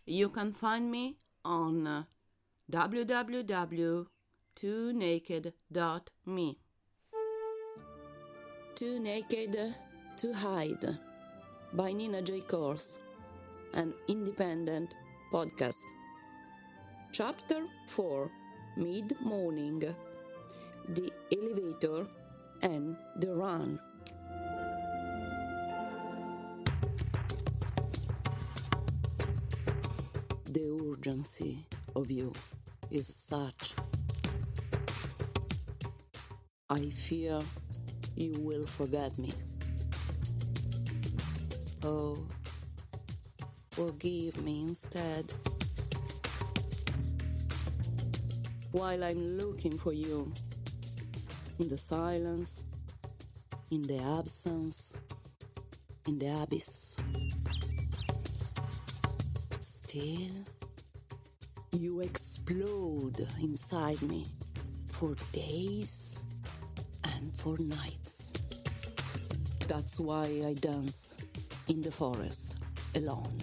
You can find me on www.toonaked.me. Too Naked to Hide by Nina J. Course, an independent podcast. Chapter 4, Mid-Morning, The Elevator and the Run. The urgency of you is such. I fear you will forget me. Oh, forgive me instead. While I'm looking for you, in the silence, in the absence, in the abyss. Still, you explode inside me for days and for nights. That's why I dance in the forest alone.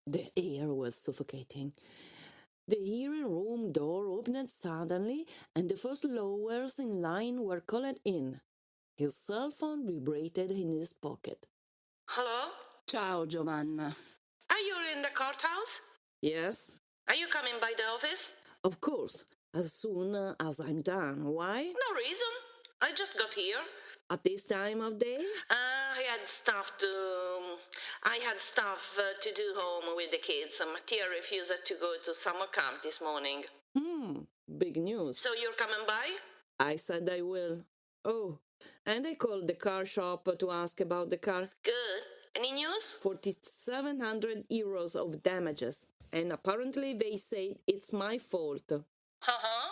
The air was suffocating. The hearing room door opened suddenly, and the first lowers in line were called in. His cell phone vibrated in his pocket. Hello? Ciao, Giovanna. Are you in the courthouse? Yes? Are you coming by the office? Of course, as soon as I'm done. Why? No reason. I just got here. At this time of day? I had stuff to do home with the kids. Mattia refused to go to summer camp this morning. Big news. So you're coming by? I said I will. Oh, and I called the car shop to ask about the car. Good. Any news? 4,700 euros of damages. And apparently they say it's my fault. Uh-huh.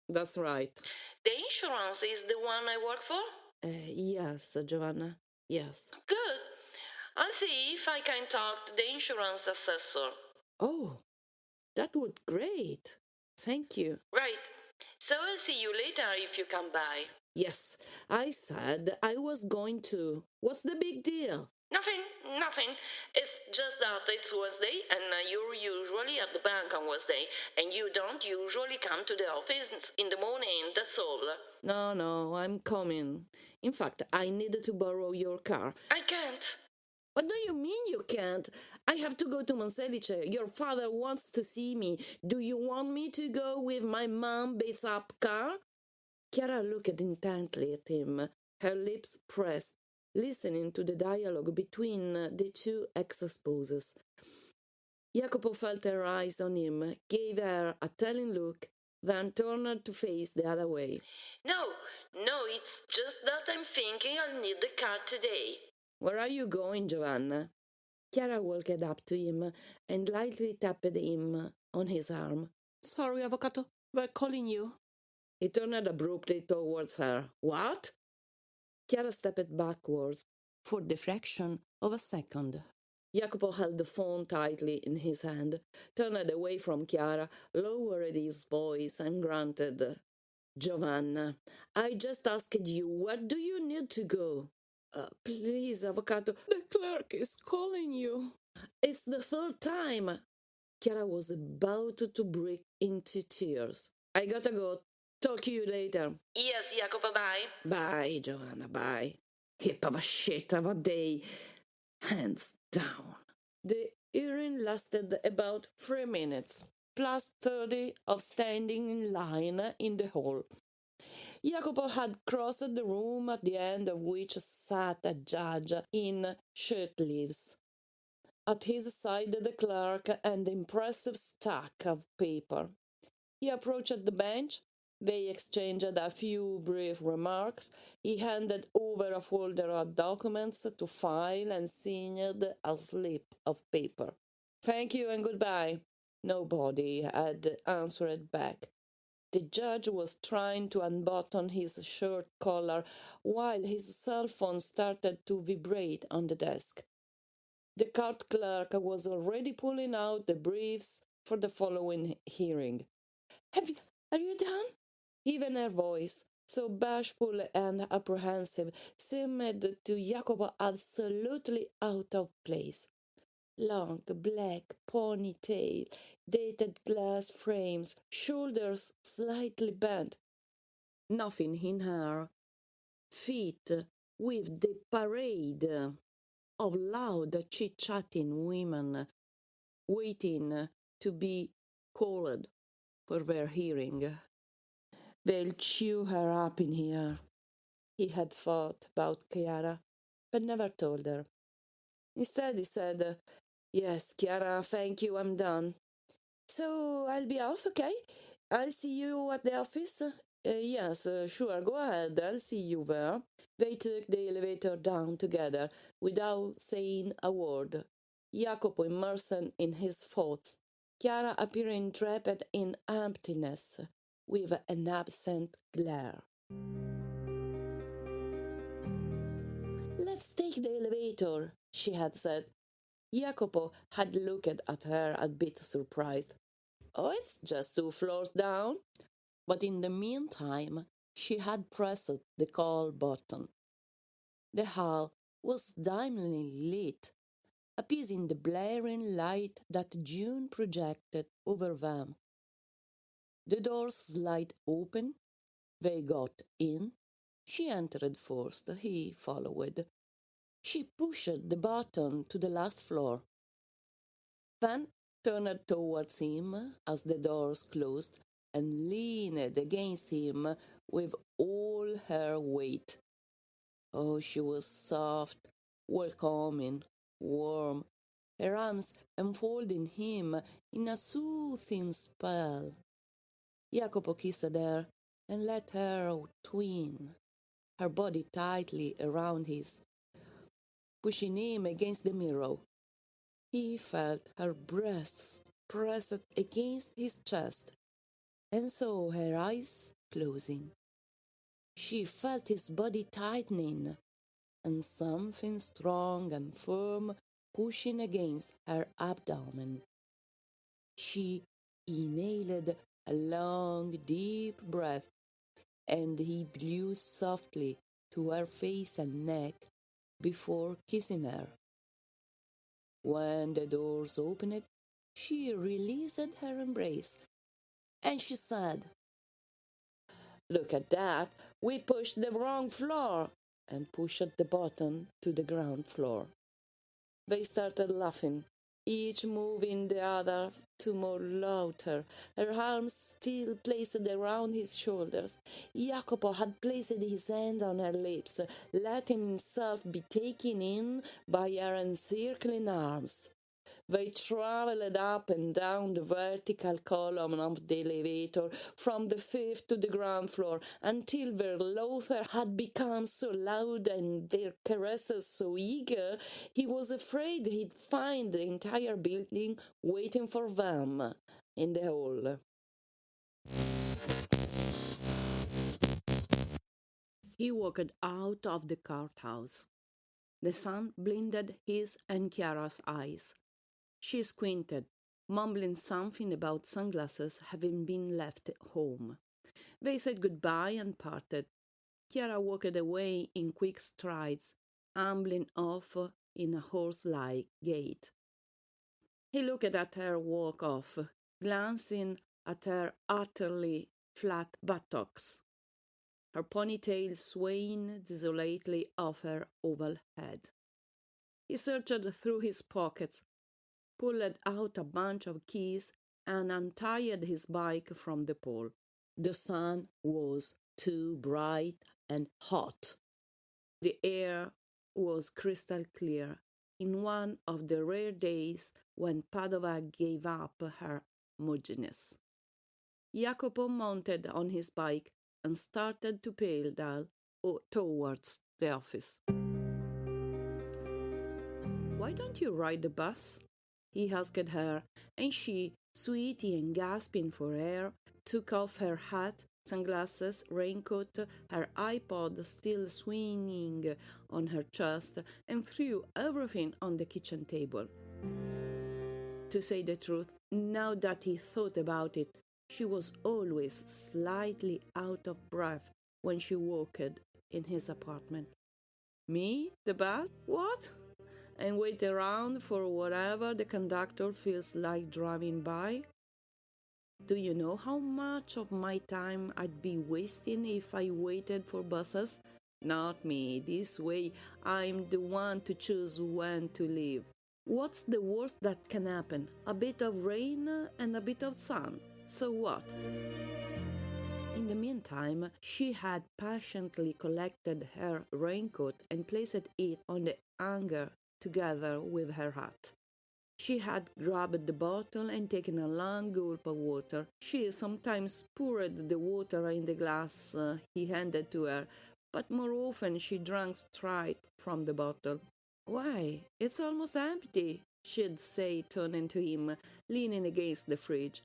That's right. The insurance is the one I work for? Yes, Giovanna. Yes. Good. I'll see if I can talk to the insurance assessor. Oh, that would be great. Thank you. Right. So I'll see you later if you come by. Yes, I said I was going to. What's the big deal? Nothing. It's just that it's Wednesday and you're usually at the bank on Wednesday and you don't usually come to the office in the morning, that's all. No, I'm coming. In fact, I needed to borrow your car. I can't. What do you mean you can't? I have to go to Monselice. Your father wants to see me. Do you want me to go with my mom beats up car? Chiara looked intently at him, her lips pressed, listening to the dialogue between the two ex-spouses. Jacopo felt her eyes on him, gave her a telling look, then turned to face the other way. No, it's just that I'm thinking I'll need the car today. Where are you going, Giovanna? Chiara walked up to him and lightly tapped him on his arm. Sorry, Avvocato, we're calling you. He turned abruptly towards her. What? Chiara stepped backwards for the fraction of a second. Jacopo held the phone tightly in his hand, turned away from Chiara, lowered his voice, and grunted. Giovanna, I just asked you, where do you need to go? Please, Avvocato, the clerk is calling you. It's the third time. Chiara was about to break into tears. I gotta go. Talk to you later. Yes, Jacopo, bye. Bye, Giovanna, bye. Heap of a shit of a day. Hands down. The hearing lasted about 3 minutes, plus 30 of standing in line in the hall. Jacopo had crossed the room at the end of which sat a judge in shirt sleeves. At his side the clerk and the impressive stack of paper. He approached the bench. They exchanged a few brief remarks. He handed over a folder of documents to file and signed a slip of paper. Thank you and goodbye. Nobody had answered back. The judge was trying to unbutton his shirt collar while his cell phone started to vibrate on the desk. The court clerk was already pulling out the briefs for the following hearing. Are you done? Even her voice, so bashful and apprehensive, seemed to Jacopo absolutely out of place. Long black ponytail, dated glass frames, shoulders slightly bent, nothing in her, feet with the parade of loud chit-chatting women waiting to be called for their hearing. They'll chew her up in here. He had thought about Chiara, but never told her. Instead, he said, Yes, Chiara, thank you, I'm done. So I'll be off, okay? I'll see you at the office. Yes, sure, go ahead, I'll see you there. They took the elevator down together without saying a word. Jacopo immersed in his thoughts, Chiara appearing trapped in emptiness with an absent glare. Let's take the elevator, she had said. Jacopo had looked at her a bit surprised. Oh, it's just 2 floors down. But in the meantime, she had pressed the call button. The hall was dimly lit, appeasing the blaring light that June projected over them. The doors slid open. They got in. She entered first. He followed. She pushed the button to the last floor, then turned towards him as the doors closed and leaned against him with all her weight. Oh, she was soft, welcoming, warm, her arms enfolding him in a soothing spell. Jacopo kissed her and let her twin her body tightly around his, pushing him against the mirror. He felt her breasts pressed against his chest and saw her eyes closing. She felt his body tightening and something strong and firm pushing against her abdomen. She inhaled a long, deep breath, and he blew softly to her face and neck before kissing her. When the doors opened, she released her embrace, and she said, Look at that, we pushed the wrong floor, and pushed the button to the ground floor. They started laughing, each moving the other to more louder, her arms still placed around his shoulders. Jacopo had placed his hand on her lips, letting himself be taken in by her encircling arms. They travelled up and down the vertical column of the elevator from the fifth to the ground floor until their laughter had become so loud and their caresses so eager he was afraid he'd find the entire building waiting for them in the hall. He walked out of the courthouse. The sun blinded his and Chiara's eyes. She squinted, mumbling something about sunglasses having been left home. They said goodbye and parted. Chiara walked away in quick strides, ambling off in a horse-like gait. He looked at her walk off, glancing at her utterly flat buttocks, her ponytail swaying desolately off her oval head. He searched through his pockets, pulled out a bunch of keys, and untied his bike from the pole. The sun was too bright and hot. The air was crystal clear, in one of the rare days when Padova gave up her mugginess. Jacopo mounted on his bike and started to pedal towards the office. Why don't you ride the bus? He asked her, and she, sweaty and gasping for air, took off her hat, sunglasses, raincoat, her iPod still swinging on her chest, and threw everything on the kitchen table. To say the truth, now that he thought about it, she was always slightly out of breath when she walked in his apartment. Me, the boss? What? And wait around for whatever the conductor feels like driving by? Do you know how much of my time I'd be wasting if I waited for buses? Not me. This way, I'm the one to choose when to leave. What's the worst that can happen? A bit of rain and a bit of sun. So what? In the meantime, she had patiently collected her raincoat and placed it on the hanger together with her hat. She had grabbed the bottle and taken a long gulp of water. She sometimes poured the water in the glass he handed to her, but more often she drank straight from the bottle. Why, it's almost empty, she'd say, turning to him, leaning against the fridge.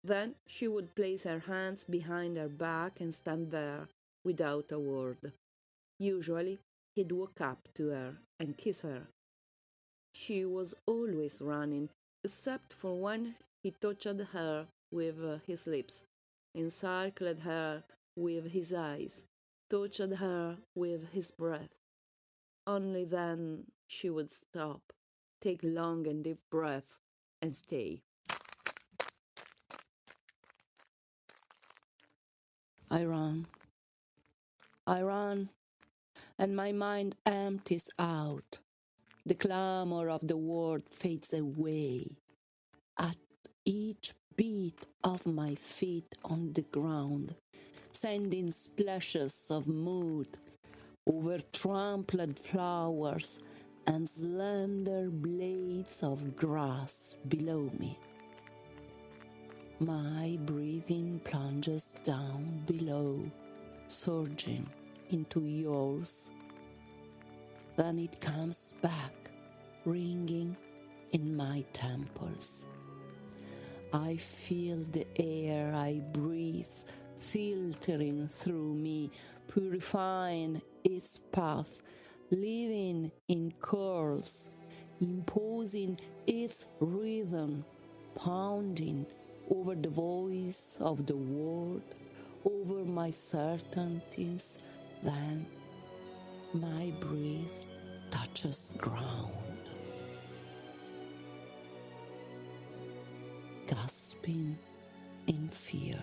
Then she would place her hands behind her back and stand there without a word. Usually, he'd walk up to her and kiss her. She was always running, except for when he touched her with his lips, encircled her with his eyes, touched her with his breath. Only then she would stop, take long and deep breath, and stay. I run, and my mind empties out. The clamor of the world fades away. At each beat of my feet on the ground, sending splashes of mud over trampled flowers and slender blades of grass below me. My breathing plunges down below, surging into yours. Then it comes back, ringing in my temples. I feel the air I breathe filtering through me, purifying its path, living in curls, imposing its rhythm, pounding over the voice of the world, over my certainties. Then my breath touches ground. Gasping in fear,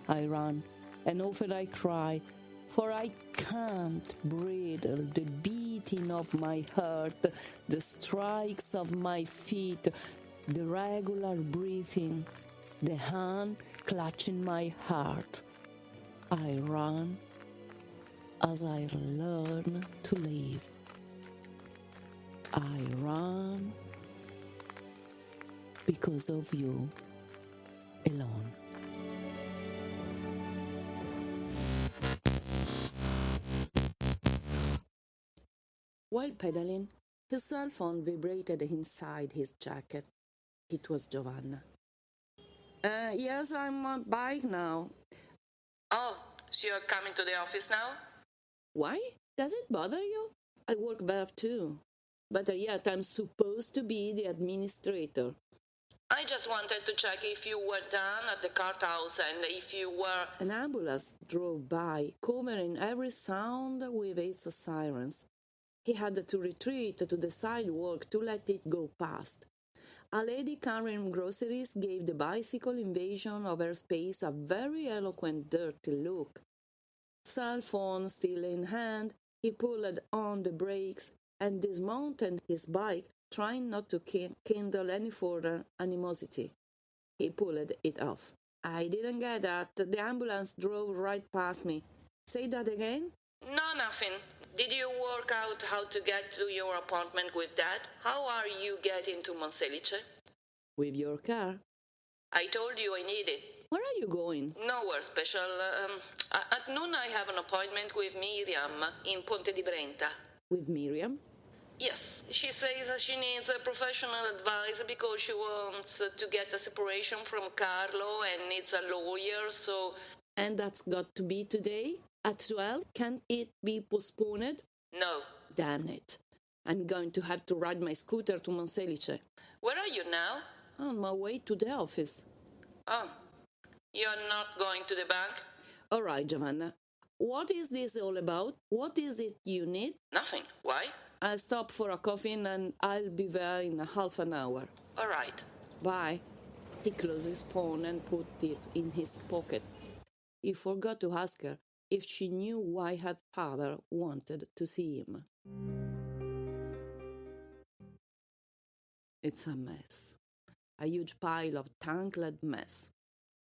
I run, and often I cry, for I can't bridle the beating of my heart, the strikes of my feet, the regular breathing, the hand clutching my heart. I run as I learn to live. I run because of you alone. While pedaling, his cell phone vibrated inside his jacket. It was Giovanna. Yes, I'm on bike now. Oh, so you're coming to the office now? Why? Does it bother you? I work there too. Better yet, I'm supposed to be the administrator. I just wanted to check if you were done at the cart house and if you were... An ambulance drove by, covering every sound with its sirens. He had to retreat to the sidewalk to let it go past. A lady carrying groceries gave the bicycle invasion of her space a very eloquent, dirty look. Cell phone still in hand, he pulled on the brakes and dismounted his bike, trying not to kindle any further animosity. He pulled it off. I didn't get that. The ambulance drove right past me. Say that again? No, nothing. Did you work out how to get to your apartment with Dad? How are you getting to Monselice? With your car. I told you I need it. Where are you going? Nowhere special. At noon I have an appointment with Miriam in Ponte di Brenta. With Miriam? Yes, she says she needs professional advice because she wants to get a separation from Carlo and needs a lawyer, so... And that's got to be today? At 12? Can't it be postponed? No. Damn it. I'm going to have to ride my scooter to Monselice. Where are you now? On my way to the office. Oh, you're not going to the bank? All right, Giovanna. What is this all about? What is it you need? Nothing. Why? I'll stop for a coffee and I'll be there in a half an hour. All right. Bye. He closed his phone and put it in his pocket. He forgot to ask her if she knew why her father wanted to see him. It's a mess. A huge pile of tangled mess.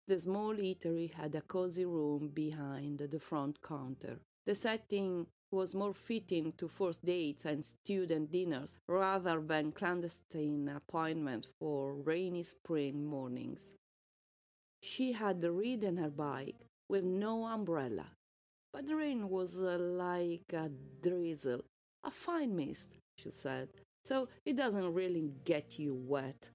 The small eatery had a cozy room behind the front counter. The setting was more fitting to first dates and student dinners rather than clandestine appointments for rainy spring mornings. She had ridden her bike with no umbrella, but the rain was like a drizzle, a fine mist, she said, so it doesn't really get you wet.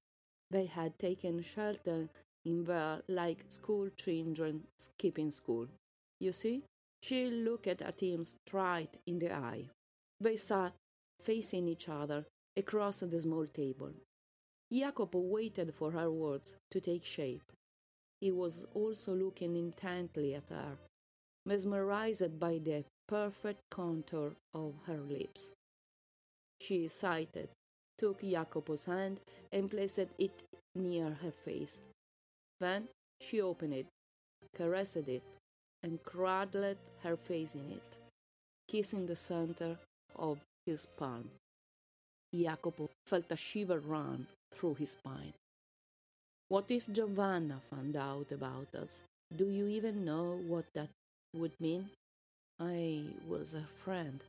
They had taken shelter in there like school children skipping school. You see? She looked at him straight in the eye. They sat facing each other across the small table. Jacopo waited for her words to take shape. He was also looking intently at her, mesmerized by the perfect contour of her lips. She sighed, took Jacopo's hand, and placed it near her face. Then she opened it, caressed it, and cradled her face in it, kissing the center of his palm. Jacopo felt a shiver run through his spine. What if Giovanna found out about us? Do you even know what that would mean? I was a friend.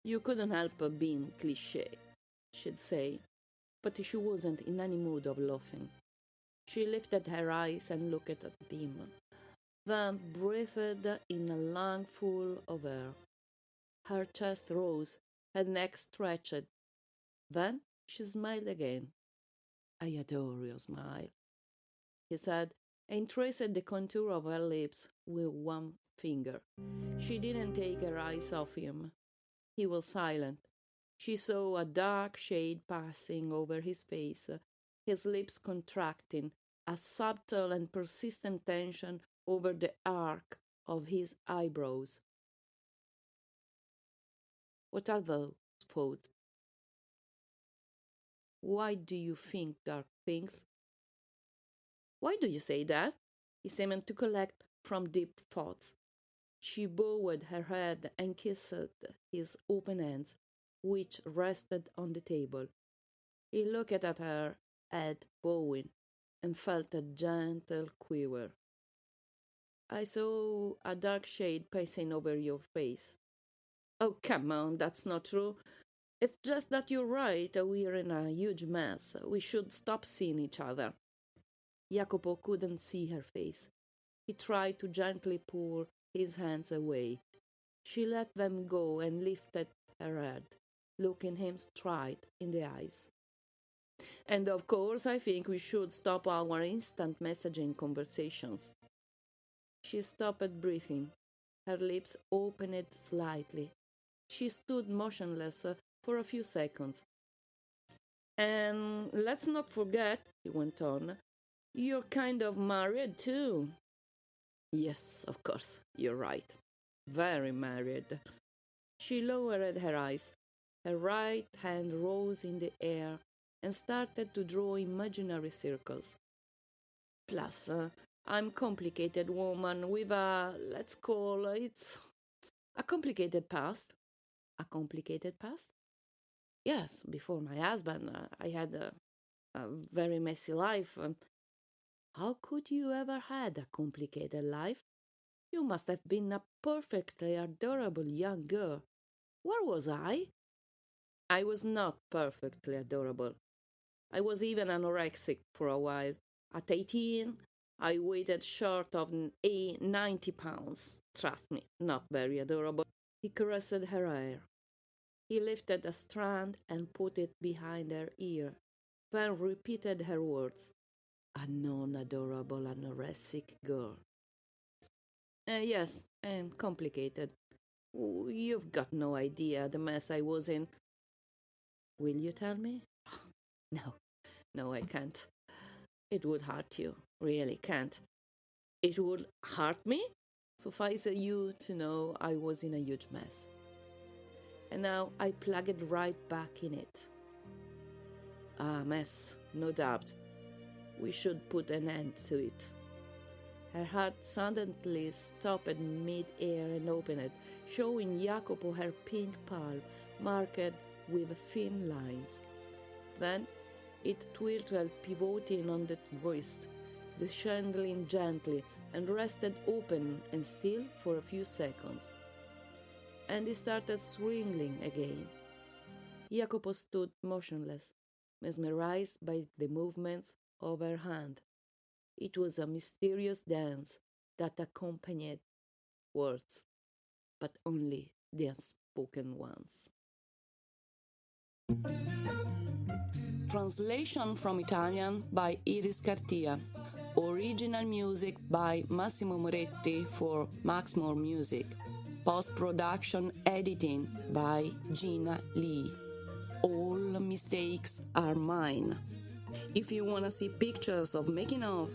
You couldn't help but being cliché, she'd say, but she wasn't in any mood of laughing. She lifted her eyes and looked at him, then breathed in a lungful of air. Her chest rose, her neck stretched. Then she smiled again. I adore your smile, he said, and traced the contour of her lips with one finger. She didn't take her eyes off him. He was silent. She saw a dark shade passing over his face, his lips contracting, a subtle and persistent tension over the arc of his eyebrows. What are those thoughts? Why do you think dark things? Why do you say that? He seemed to collect from deep thoughts. She bowed her head and kissed his open hands, which rested on the table. He looked at her head bowing and felt a gentle quiver. I saw a dark shade passing over your face. Oh, come on, that's not true. It's just that you're right, we're in a huge mess. We should stop seeing each other. Jacopo couldn't see her face. He tried to gently pull his hands away. She let them go and lifted her head, looking him straight in the eyes. And of course, I think we should stop our instant messaging conversations. She stopped breathing. Her lips opened slightly. She stood motionless for a few seconds. And let's not forget, he went on, you're kind of married too. Yes, of course, you're right. Very married. She lowered her eyes. Her right hand rose in the air and started to draw imaginary circles. Plus, I'm a complicated woman with a, let's call it, a complicated past. A complicated past? Yes, before my husband, I had a very messy life. How could you ever had a complicated life? You must have been a perfectly adorable young girl. Where was I? I was not perfectly adorable. I was even anorexic for a while. At 18, I weighed short of 90 pounds. Trust me, not very adorable. He caressed her hair. He lifted a strand and put it behind her ear, then repeated her words. A non-adorable anorexic girl. Yes, and complicated. You've got no idea the mess I was in. Will you tell me? No, no, I can't. It would hurt you. Really can't. It would hurt me? Suffice you to know I was in a huge mess. And now I plugged right back in it. A mess, no doubt. We should put an end to it. Her heart suddenly stopped mid-air and opened, showing Jacopo her pink palm, marked with thin lines. Then it twirled, pivoting on the wrist, descending gently, and rested open and still for a few seconds. And it started swinging again. Jacopo stood motionless, mesmerized by the movements of her hand. It was a mysterious dance that accompanied words, but only the unspoken ones. Translation from Italian by Iris Cartia. Original music by Massimo Moretti for Maxmoremusic. Post-production editing by Gina Lee. All mistakes are mine. If you want to see pictures of making of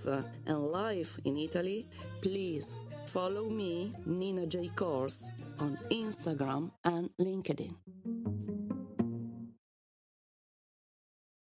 and life in Italy, please follow me, Nina J. Course, on Instagram and LinkedIn.